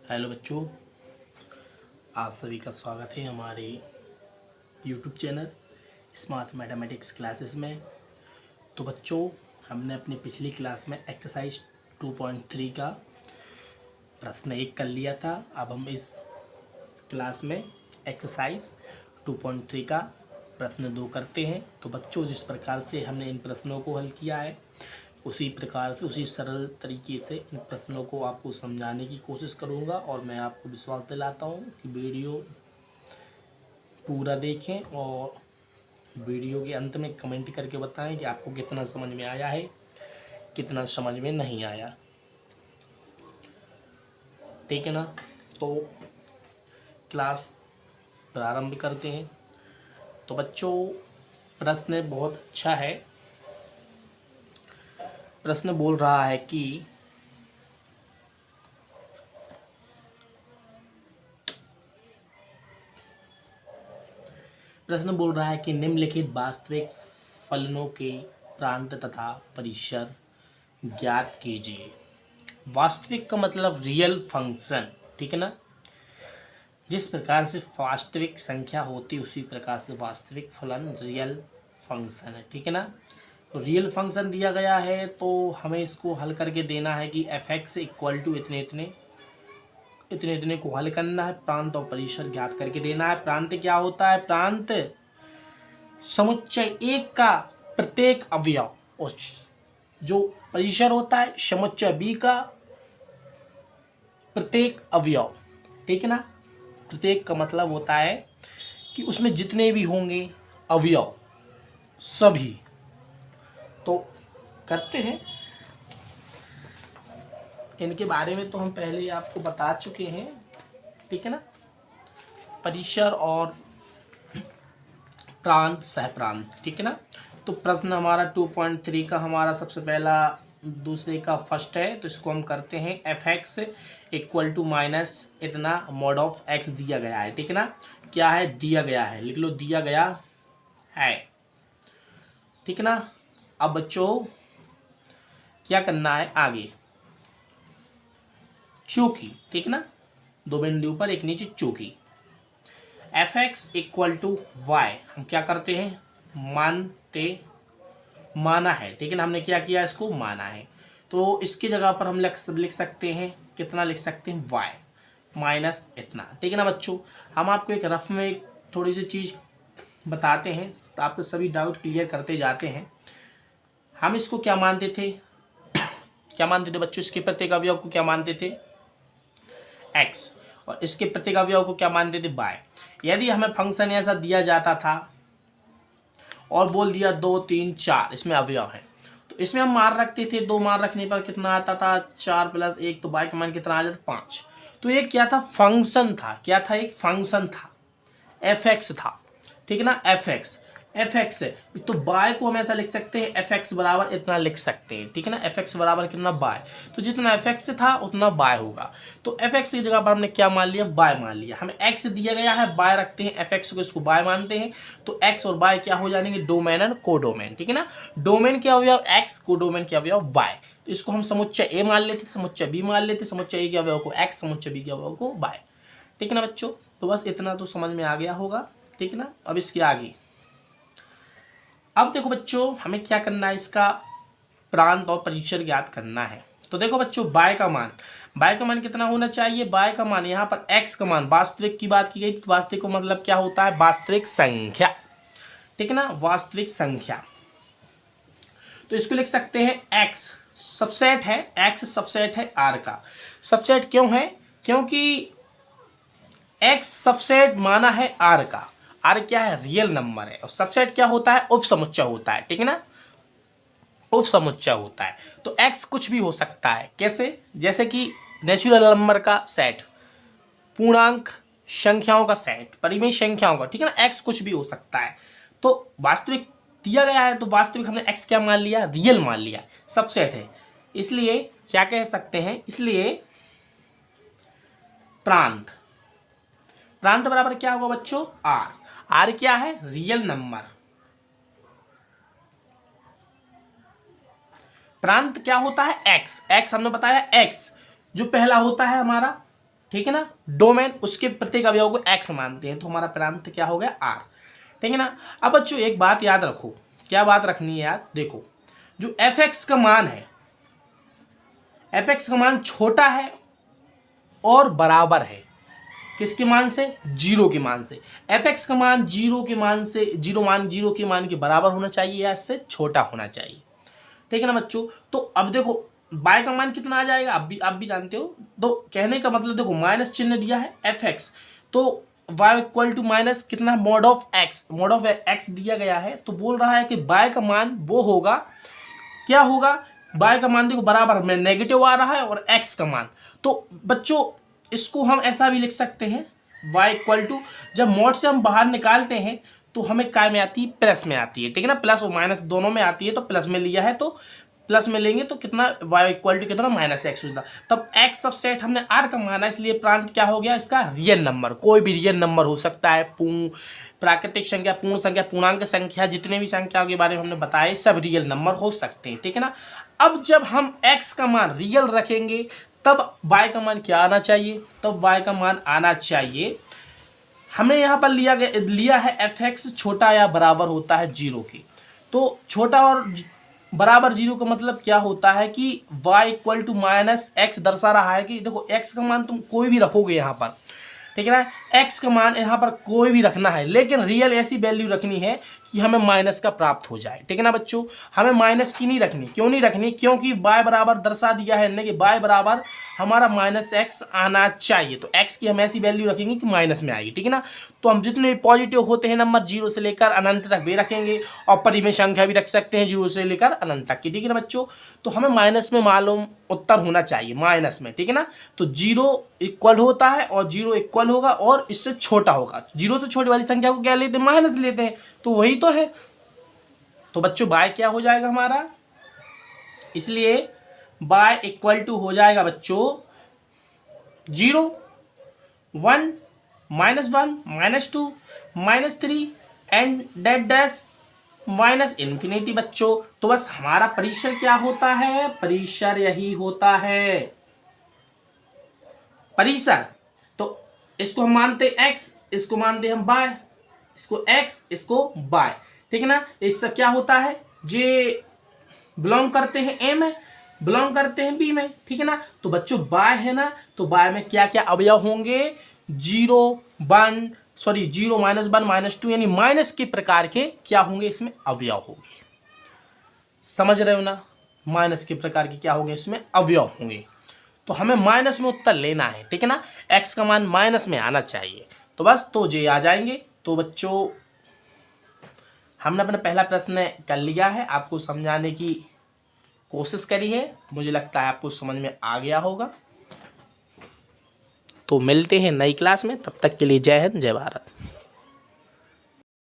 Hello बच्चों, आप सभी का स्वागत है हमारे YouTube channel smart mathematics classes में। तो बच्चों, हमने अपनी पिछली क्लास में एक्सरसाइज 2.3 का प्रश्न 1 कर लिया था। अब हम इस क्लास में एक्सरसाइज 2.3 का प्रश्न 2 करते हैं। तो बच्चों, जिस प्रकार से हमने इन प्रश्नों को हल किया है उसी प्रकार से, उसी सरल तरीके से इन प्रश्नों को आपको समझाने की कोशिश करूंगा। और मैं आपको विश्वास दिलाता हूं कि वीडियो पूरा देखें और वीडियो के अंत में कमेंट करके बताएं कि आपको कितना समझ में आया है, कितना समझ में नहीं आया। ठीक है ना? तो क्लास प्रारंभ करते हैं। तो बच्चों, प्रश्न बहुत अच्छा है। प्रश्न बोल रहा है कि निम्नलिखित वास्तविक फलनों के प्रांत तथा परिसर ज्ञात कीजिए। वास्तविक का मतलब रियल फंक्शन, ठीक है ना। जिस प्रकार से वास्तविक संख्या होती उसी प्रकार से वास्तविक फलन रियल फंक्शन है, ठीक है ना। तो रियल फंक्शन दिया गया है तो हमें इसको हल करके देना है कि एफ एक्स इक्वल टू इतने इतने इतने इतने को हल करना है। प्रांत और परिसर ज्ञात करके देना है। प्रांत क्या होता है? प्रांत समुच्चय एक का प्रत्येक अवयव, और जो परिसर होता है समुच्चय बी का प्रत्येक अवयव, ठीक है ना। प्रत्येक का मतलब होता है कि उसमें जितने भी होंगे अवयव सभी। तो करते हैं, इनके बारे में तो हम पहले आपको बता चुके हैं, ठीक है ना। परिसर और प्रांत सहप्रांत, ठीक है ना। तो प्रश्न हमारा 2.3 का हमारा सबसे पहला दूसरे का फर्स्ट है। तो इसको हम करते हैं। F X equal to minus इतना मॉड ऑफ एक्स दिया गया है, ठीक है ना। क्या है? दिया गया है, लिख लो दिया गया है, ठीक है ना। अब बच्चों क्या करना है आगे? चौकी, ठीक है ना। दो बिंदु ऊपर एक नीचे चौकी। F X equal to Y हम क्या करते हैं? माना है, ठीक है ना। हमने क्या किया? इसको माना है। तो इसकी जगह पर हम लिख सकते हैं, कितना लिख सकते हैं? वाई माइनस इतना, ठीक है ना बच्चों। हम आपको एक रफ में एक थोड़ी सी चीज़ बताते हैं, आपके सभी डाउट क्लियर करते जाते हैं। हम इसको क्या मानते थे? क्या मानते थे बच्चों? इसके प्रत्येक अवयव को क्या मानते थे? एक्स। और इसके प्रत्येक अवयव को क्या मानते थे? बाय। यदि हमें फंक्शन ऐसा दिया जाता था और बोल दिया 2 3 4 इसमें अवयव है, तो इसमें हम मार रखते थे। 2 मार रखने पर कितना आता था? 4 + 1, तो बाय का मान कितना आ जाता? 5। तो ये क्या था? फंक्शन था। क्या था? एक फंक्शन था, एफ एक्स था, ठीक है ना। एफ एक्स तो बाय को हम ऐसा लिख सकते हैं, एफ एक्स बराबर इतना लिख सकते हैं, ठीक है ना। एफ एक्स बराबर कितना? बाय। तो जितना एफ एक्स था उतना बाय होगा। तो एफ एक्स की जगह पर हमने क्या मान लिया? बाय मान लिया। हमें एक्स दिया गया है, बाय रखते हैं, एफ एक्स को इसको बाय मानते हैं। तो एक्स और बाय क्या हो जाएंगे? डोमेन एंड कोडोमेन, ठीक है ना। डोमेन के अवयव एक्स, कोडोमेन के अवयव बाय। तो इसको हम समुच्चय ए मान लेते, समुच्चय बी मान लेते, समुच्चय ए के अवयव को एक्स, समुच्चय बी के अवयव को बाय, ठीक है ना बच्चों। तो बस इतना तो समझ में आ गया होगा, ठीक है ना। अब इसके आगे, अब देखो बच्चों, हमें क्या करना है? इसका प्रांत और परिसर ज्ञात करना है। तो देखो बच्चों, बाय का मान कितना होना चाहिए? बाय का मान, यहाँ पर एक्स का मान, वास्तविक की बात की गई। तो वास्तविक का मतलब क्या होता है? वास्तविक संख्या, ठीक है ना, वास्तविक संख्या। तो इसको लिख सकते हैं एक्स सबसेट है, एक्स सबसेट है आर का। सबसेट क्यों है? क्योंकि एक्स सबसेट माना है आर का। आर क्या है? रियल नंबर है। और सबसेट क्या होता है? उप समुच्चय होता है, ठीक है ना, उप समुच्चय होता है। तो एक्स कुछ भी हो सकता है। कैसे? जैसे कि नेचुरल नंबर का सेट, पूर्णांक संख्याओं का सेट, परिमेय संख्याओं का, ठीक है ना। एक्स कुछ भी हो सकता है। तो वास्तविक दिया गया है तो वास्तविक हमने एक्स क्या मान लिया? रियल मान लिया, सबसेट है। इसलिए क्या कह सकते हैं? इसलिए प्रांत बराबर क्या होगा बच्चों? आर। आर क्या है? Real number. प्रांत क्या होता है? एक्स। एक्स हमने बताया, एक्स जो पहला होता है हमारा ठीक है ना। डोमेन उसके प्रत्येक अवयव को x मानते हैं, तो हमारा प्रांत क्या हो गया r, ठीक है ना। अब बच्चों एक बात याद रखो, क्या बात रखनी है याद, देखो जो f(x) का मान है, f(x) का मान छोटा है और बराबर है किसके मान से, जीरो के मान से। f(x) का मान जीरो के मान से, जीरो के मान के बराबर होना चाहिए या इससे छोटा होना चाहिए, ठीक है ना बच्चों। तो अब देखो y का मान कितना आ जाएगा, आप भी जानते हो। तो कहने का मतलब देखो माइनस चिन्ह दिया है f(x), तो y इक्वल टू माइनस कितना मॉड ऑफ x दिया गया है, तो बोल रहा है कि y का मान वो होगा, क्या होगा, y का मान देखो बराबर में नेगेटिव आ रहा है और x का मान, तो बच्चों इसको हम ऐसा भी लिख सकते हैं y इक्वल टू, जब मॉड से हम बाहर निकालते हैं तो हमें काय में आती है, प्लस में आती है, ठीक है ना। प्लस और माइनस दोनों में आती है, तो प्लस में लिया है तो प्लस में लेंगे तो कितना y इक्वल टू कितना माइनस एक्स होता। तब x सब सेट हमने r का माना, इसलिए प्रांत क्या हो गया इसका, रियल नंबर, कोई भी रियल नंबर हो सकता है, प्राकृतिक संख्या, पूर्ण संख्या, पूर्णांक संख्या, जितने भी संख्याओं के बारे में हमने बताए सब रियल नंबर हो सकते हैं, ठीक है ना। अब जब हम x का मान रियल रखेंगे तब y का मान क्या आना चाहिए, तब y का मान आना चाहिए, हमने यहाँ पर लिया है f(x) छोटा या बराबर होता है जीरो के, तो छोटा और बराबर जीरो का मतलब क्या होता है कि y equal to minus X दर्शा रहा है कि देखो x का मान तुम कोई भी रखोगे यहाँ पर, ठीक है ना। x का मान यहाँ पर कोई भी रखना है, लेकिन रियल ऐसी वैल्यू रखनी है कि हमें माइनस का प्राप्त हो जाए, ठीक है ना बच्चों। हमें माइनस की नहीं रखनी, क्यों नहीं रखनी, क्योंकि y बराबर दर्शा दिया है कि y बराबर हमारा माइनस एक्स आना चाहिए, तो x की हम ऐसी वैल्यू रखेंगे कि माइनस में आएगी, ठीक है ना। तो हम जितने भी पॉजिटिव होते हैं नंबर जीरो से लेकर अनंत तक भी रखेंगे, और परिमेय संख्या भी रख सकते हैं जीरो से लेकर अनंत तक की, ठीक है ना बच्चों। तो हमें माइनस में मालूम उत्तर होना चाहिए, माइनस में, ठीक है ना। तो जीरो इक्वल होता है और जीरो इक्वल होगा और इससे छोटा होगा, जीरो से छोटी वाली संख्या को क्या लेते हैं, माइनस लेते हैं, तो वही तो है। तो बच्चों y क्या हो जाएगा हमारा, इसलिए y इक्वल टू हो जाएगा बच्चों 0, 1, -1, -2, -3 and that dash minus infinity बच्चों। तो बस हमारा परिसर क्या होता है, परिसर यही होता है, परिसर। तो इसको हम मानते x, इसको मानते हम y, इसको x, इसको y, ठीक है ना। इससे क्या होता है, जे बिलोंग करते हैं a में, बिलोंग करते हैं b में, ठीक है ना। तो बच्चों y है ना, तो y में क्या क्या अवयव होंगे, 0, 1, सॉरी 0, -1, -2 यानी माइनस के प्रकार के क्या होंगे इसमें अवयव होंगे, समझ रहे हो ना। माइनस के प्रकार के क्या होंगे इसमें अवयव होंगे, तो हमें माइनस में उत्तर लेना है, ठीक है ना। x का मान माइनस में आना चाहिए, तो बस तो जे आ जाएंगे। तो बच्चों हमने अपना पहला प्रश्न कर लिया है, आपको समझाने की कोशिश करी है, मुझे लगता है आपको समझ में आ गया होगा। तो मिलते हैं नई क्लास में, तब तक के लिए जय हिंद, जय भारत।